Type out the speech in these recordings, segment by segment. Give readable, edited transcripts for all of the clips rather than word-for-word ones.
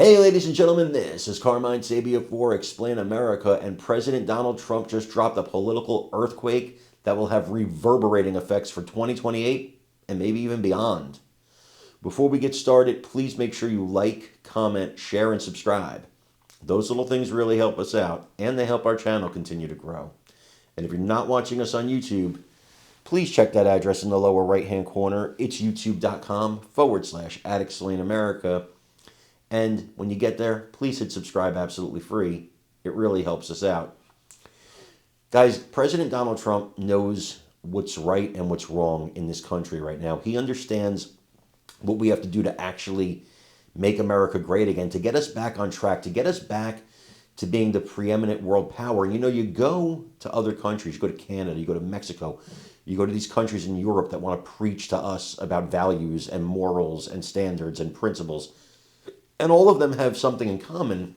Hey, ladies and gentlemen, this is Carmine Sabia for Explain America, and President Donald Trump just dropped a political earthquake that will have reverberating effects for 2028 and maybe even beyond. Before we get started, please make sure you like, comment, share, and subscribe. Those little things really help us out, and they help our channel continue to grow. And if you're not watching us on YouTube, please check that address in the lower right-hand corner. It's youtube.com/@ExplainAmerica. And when you get there, please hit subscribe absolutely free. It really helps us out. Guys, President Donald Trump knows what's right and what's wrong in this country right now. He understands what we have to do to actually make America great again, to get us back on track, to get us back to being the preeminent world power. And you know, you go to other countries, you go to Canada, you go to Mexico, you go to these countries in Europe that want to preach to us about values and morals and standards and principles. And all of them have something in common.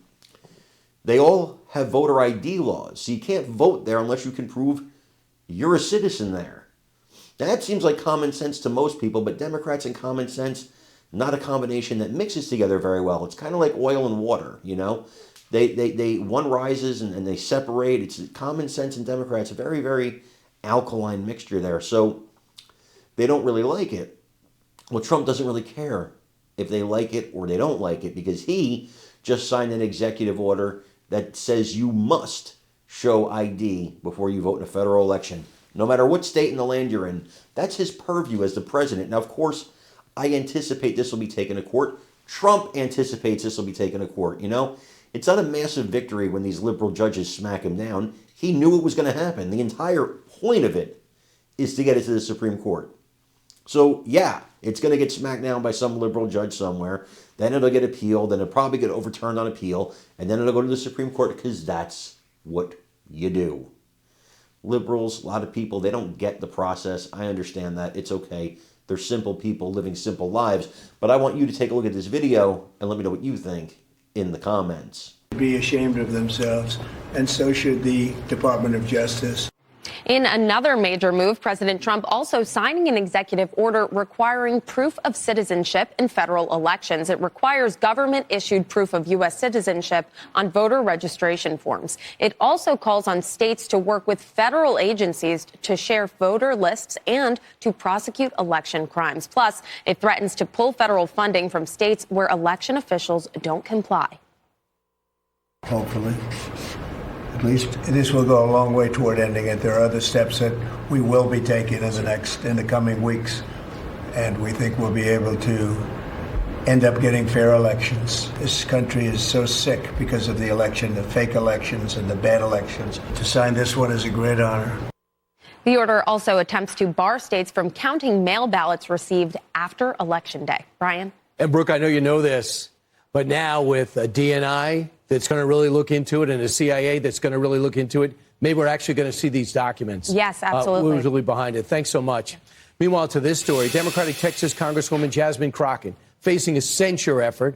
They all have voter ID laws. So you can't vote there unless you can prove you're a citizen there. Now, that seems like common sense to most people, but Democrats and common sense, not a combination that mixes together very well. It's kind of like oil and water, you know? They one rises and they separate. It's common sense and Democrats, a very, very alkaline mixture there. So they don't really like it. Well, Trump doesn't really care if they like it or they don't like it, because he just signed an executive order that says you must show ID before you vote in a federal election, no matter what state in the land you're in. That's his purview as the president. Now, of course, I anticipate this will be taken to court. Trump anticipates this will be taken to court, you know? It's not a massive victory when these liberal judges smack him down. He knew it was going to happen. The entire point of it is to get it to the Supreme Court. So, yeah, it's going to get smacked down by some liberal judge somewhere. Then it'll get appealed, and it'll probably get overturned on appeal, and then it'll go to the Supreme Court, because that's what you do. Liberals, a lot of people, they don't get the process. I understand that. It's okay. They're simple people living simple lives. But I want you to take a look at this video and let me know what you think in the comments. Be ashamed of themselves, and so should the Department of Justice. In another major move, President Trump also signing an executive order requiring proof of citizenship in federal elections. It requires government-issued proof of U.S. citizenship on voter registration forms. It also calls on states to work with federal agencies to share voter lists and to prosecute election crimes. Plus, it threatens to pull federal funding from states where election officials don't comply. Hopefully. At least this will go a long way toward ending it. There are other steps that we will be taking in the coming weeks, and we think we'll be able to end up getting fair elections. This country is so sick because of the election, the fake elections and the bad elections. To sign this one is a great honor. The order also attempts to bar states from counting mail ballots received after Election Day. Brian? And Brooke, I know you know this, but now with a DNI that's going to really look into it and a CIA that's going to really look into it, maybe we're actually going to see these documents. Yes, absolutely. Who's really behind it. Thanks so much. Meanwhile, to this story, Democratic Texas Congresswoman Jasmine Crockett facing a censure effort